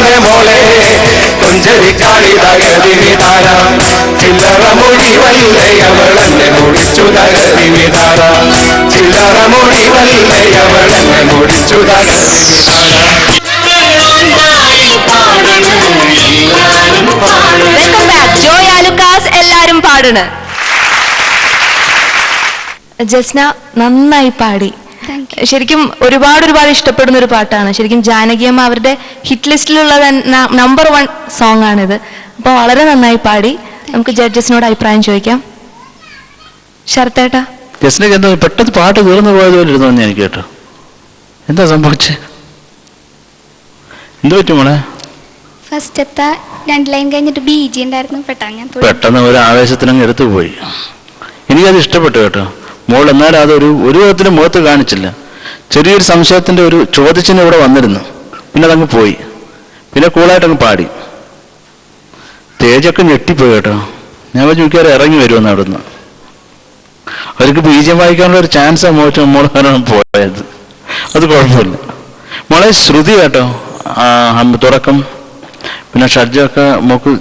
വന്നേ മോളെ കൊഞ്ചരിക്കാളി തകതി വിതാര ചില്ലറ മൊഴി വല്ലയവളെന്നെ മുടിച്ചു തകതി വിതാര ചില്ലറ മൊഴി വല്ലയവളെന്നെ മുടിച്ചു തകതി വിതാര. Welcome back Joy Alukkas. എല്ലാരും പാടണ്. ജസ്ന നന്നായി പാടി. ശരിക്കും ഒരുപാട് ഇഷ്ടപ്പെടുന്ന ഒരു പാട്ടാണ്. ശരിക്കും ജാനകിയമ്മ അവരുടെ ഹിറ്റ് ലിസ്റ്റിലുള്ള നമ്പർ 1 സോങ് ആണിത്. അപ്പോൾ വളരെ നന്നായി പാടി. നമുക്ക് ജഡ്ജസിനോട് അഭിപ്രായം ചോദിക്കാം. ശരത്തേട്ടാ, ജസ്നക്ക് എന്താ പെട്ടെന്ന് പാട്ട് തീർന്നു പോയതുപോലെ ഇരുന്നു എനിക്ക് കേട്ടോ. എന്താ സംഭവിച്ചേ? എന്ത് പറ്റും മോളെ? ഫസ്റ്റത്തെ 2 ലൈൻ കഴിഞ്ഞിട്ട് ബീജി ഉണ്ടായിരുന്നു. പെട്ടെന്ന് ഒരു ആവേശത്തിനങ്ങ് എടുത്തു പോയി. എനിക്കത് ഇഷ്ടപ്പെട്ടു കേട്ടോ. മോൾ എന്നാലും അതൊരു വിധത്തിലും മുഖത്ത് കാണിച്ചില്ല. ചെറിയൊരു സംശയത്തിന്റെ ഒരു ചോദ്യത്തിന് ഇവിടെ വന്നിരുന്നു. പിന്നെ അതങ്ങ് പോയി. പിന്നെ കൂളായിട്ടങ്ങ് പാടി. തേജൊക്കെ ഞെട്ടിപ്പോയി കേട്ടോ. ഞാൻ വെച്ച് മിക്കവാറും ഇറങ്ങി വരുമെന്ന് അവിടുന്ന്. അവർക്ക് ബീജം വായിക്കാനുള്ള ഒരു ചാൻസ് മോൾ പോയത്. അത് കുഴപ്പമില്ല. മോളെ ശ്രുതി കേട്ടോ, തുടക്കം പിന്നെ ഷഡ്ജൊക്കെ മോക്ക്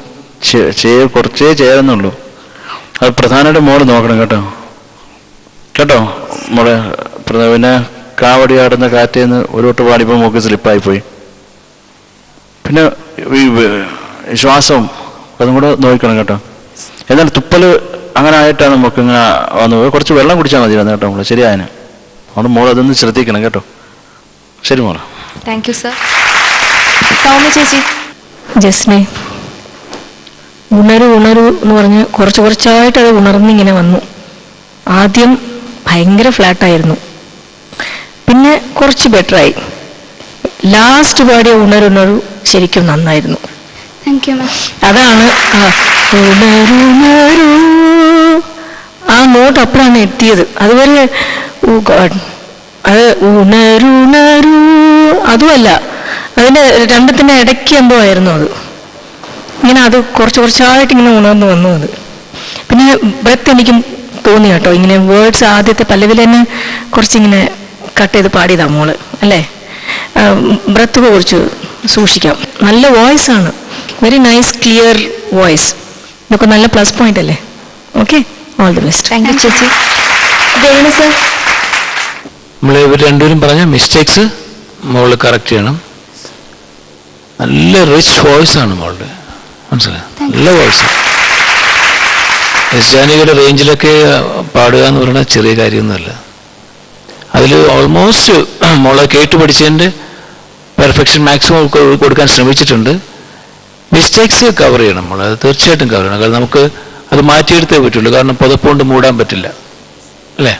കുറച്ചേ ചേരുന്നുള്ളൂ. അത് പ്രധാനമായിട്ട് മോള് നോക്കണം കേട്ടോ കേട്ടോ മോളെ. പിന്നെ കാവടി ആടുന്ന കാറ്റേന്ന് ഒരു വട്ടം പാടിയപ്പോൾ മോക്ക് സ്ലിപ്പായിപ്പോയി. പിന്നെ ഈ ശ്വാസവും അതും കൂടെ നോക്കണം കേട്ടോ. എന്നാൽ തുപ്പൽ അങ്ങനെ ആയിട്ടാണ് നമുക്ക് ഇങ്ങനെ വന്നത്. കുറച്ച് വെള്ളം കുടിച്ചാൽ മതിയായിരുന്നു കേട്ടോ മോളെ. ശരിയായതിന് അതുകൊണ്ട് മോൾ അതൊന്ന് ശ്രദ്ധിക്കണം കേട്ടോ. ശരി മോളെ. Thank you sir. സൗമ്യ ചേച്ചി. ജസ്നെ, ഉണരൂ എന്ന് പറഞ്ഞ് കുറച്ചായിട്ട് അത് ഉണർന്നിങ്ങനെ വന്നു. ആദ്യം ഭയങ്കര ഫ്ലാറ്റായിരുന്നു, പിന്നെ കുറച്ച് ബെറ്ററായി. ലാസ്റ്റ് പാടിയ ഉണരു ശരിക്കും നന്നായിരുന്നു. അതാണ് ഉണരു ആ നോട്ട് അപ്പോഴാണ് എത്തിയത്. അതുവരെ ഓ ഗോഡ്, അത് ഉണരു അതുമല്ല, അതിൻ്റെ രണ്ടത്തിൻ്റെ ഇടയ്ക്ക് എന്തോ ആയിരുന്നു അത്. ഇങ്ങനെ അത് കുറച്ചായിട്ട് ഇങ്ങനെ ഉണർന്നു വന്നു. അത് പിന്നെ ബ്രെത്ത് എനിക്കും തോന്നി കേട്ടോ. ഇങ്ങനെ വേർഡ്സ് ആദ്യത്തെ പല്ലവിൽ തന്നെ കുറച്ചിങ്ങനെ കട്ട് ചെയ്ത് പാടിയതാ മോള് അല്ലേ. ബ്രെത്ത് കുറച്ച് സൂക്ഷിക്കാം. നല്ല വോയിസ് ആണ്, വെരി നൈസ് ക്ലിയർ വോയിസ്. ഇതൊക്കെ നല്ല പ്ലസ് പോയിന്റ് അല്ലേ. Okay, all the best. Thank you ചേച്ചി. വേണു സർ. നമ്മൾ ഇവർ രണ്ടുപേരും പറഞ്ഞ മിസ്റ്റേക്സ് മോള് കറക്റ്റ് ചെയ്യണം. നല്ല റിച്ച് വോയിസ് ആണ് മോളുടെ, മനസ്സിലായി? നല്ല വോയിസ്. ജാനകിയുടെ റേഞ്ചിലൊക്കെ പാടുക എന്ന് പറയുന്നത് ചെറിയ കാര്യമൊന്നുമല്ല. അതിൽ ഓൾമോസ്റ്റ് മോളെ കേട്ട് പഠിച്ചതിൻ്റെ പെർഫെക്ഷൻ മാക്സിമം കൊടുക്കാൻ ശ്രമിച്ചിട്ടുണ്ട്. മിസ്റ്റേക്സ് കവർ ചെയ്യണം മോളെ, അത് തീർച്ചയായിട്ടും കവർ ചെയ്യണം. കാരണം നമുക്ക് അത് മാറ്റിയെടുത്തേ പറ്റുള്ളൂ. കാരണം പുതപ്പുകൊണ്ട് മൂടാൻ പറ്റില്ല അല്ലേ.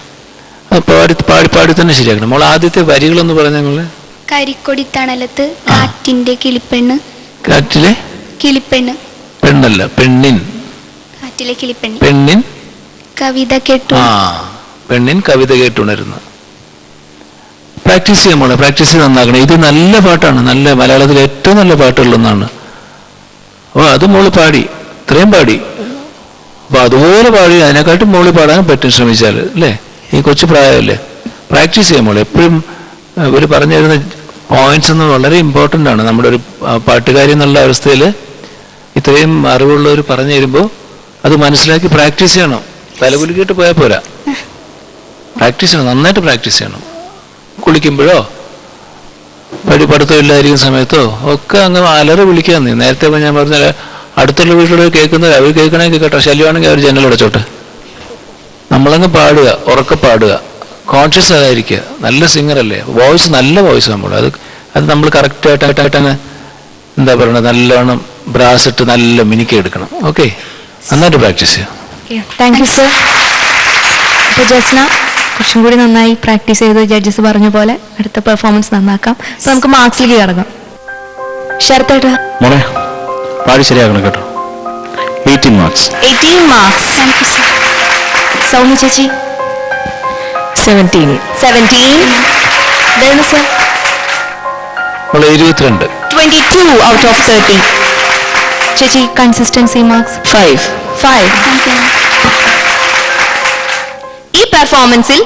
അത് പാടി തന്നെ ശരിയാക്കണം. മോൾ ആദ്യത്തെ വരികളെന്ന് പറഞ്ഞ ഞങ്ങള് കരിക്കൊടി തണലത്ത് കാറ്റിന്റെ കിളിപ്പെണ്ണ്. കാറ്റിലെ കിളിപ്പെണ്ണ് പെണ്ണല്ല, പെണ്ണിൻ. കാറ്റിലെ കിളിപ്പെണ്ണ്. പെണ്ണിൻ കവിത കേട്ടു. പെണ്ണിൻ കവിത കേട്ടുണരുന്നു. പ്രാക്ടീസ് ചെയ്യാൻ മോളെ, പ്രാക്ടീസ് ചെയ്ത് നന്നാക്കണം. ഇത് നല്ല പാട്ടാണ്, നല്ല മലയാളത്തിലെ ഏറ്റവും നല്ല പാട്ടുള്ളൊന്നാണ്. അപ്പോൾ അത് മോള് പാടി, ഇത്രയും പാടി. അപ്പൊ അതുപോലെ പാടി അതിനെക്കാട്ടും മോള് പാടാൻ പറ്റും ശ്രമിച്ചാൽ അല്ലേ. ഈ കൊച്ചു പ്രായമല്ലേ, പ്രാക്ടീസ് ചെയ്യാൻ മോളെ. എപ്പോഴും ഇവർ പറഞ്ഞു തരുന്ന പോയിന്റ്സ് എന്ന് വളരെ ഇമ്പോർട്ടൻ്റ് ആണ്. നമ്മുടെ ഒരു പാട്ടുകാരി എന്നുള്ള അവസ്ഥയിൽ ഇത്രയും അറിവുള്ളവർ പറഞ്ഞു തരുമ്പോൾ അത് മനസ്സിലാക്കി പ്രാക്ടീസ് ചെയ്യണം. തലകുലുക്കിയിട്ട് പോയാൽ പോരാ, പ്രാക്ടീസ് ചെയ്യണം, നന്നായിട്ട് പ്രാക്ടീസ് ചെയ്യണം. കുളിക്കുമ്പോഴോ പഠിത്തമില്ലായിരിക്കുന്ന സമയത്തോ ഒക്കെ അങ്ങ് അലറി വിളിക്കാൻ. നേരത്തെ ഞാൻ പറഞ്ഞാൽ അടുത്തുള്ള വീട്ടിലൂടെ കേൾക്കുന്നത് അവർ കേൾക്കണമെങ്കിൽ കേട്ടോ, ശല്യമാണെങ്കിൽ അവർ ജനലടച്ചോട്ടെ. നമ്മളങ്ങ് പാടുക, ഉറക്കെ പാടുക, കോൺഷ്യസ് ആയിരിക്കുക. നല്ല സിംഗറല്ലേ, വോയിസ് നല്ല വോയിസ് നമ്മൾ. അത് നമ്മൾ കറക്റ്റായിട്ടങ്ങ് എന്താ പറയുന്നത്, നല്ലോണം ബ്രാസ് ഇട്ട് നല്ല മിനുക്കി എടുക്കണം. ഓക്കെ, നന്നായിട്ട് പ്രാക്ടീസ് ചെയ്യാം. Thank you sir. അപ്പോൾ ജസ്ന കുറച്ചും കൂടി നന്നായി പ്രാക്ടീസ് ചെയ്ത് ജഡ്ജസ് പറഞ്ഞ പോലെ അടുത്ത പെർഫോമൻസ് നന്നാക്കാം. അപ്പോൾ നമുക്ക് മാർക്സിലേക്ക് കടക്കാം. ശരത്തേട്ടാ മോളെ പാടി ശരിയാക്കണം കേട്ടോ. 18 marks. 18 marks. Thank you sir. Soumya ചേച്ചി 17. 17. വേണു സർ 22. 22 out of 30. ചേച്ചി കൺസിസ്റ്റൻസി മാർക്സ് 5. 5. ഈ പെർഫോമൻസിൽ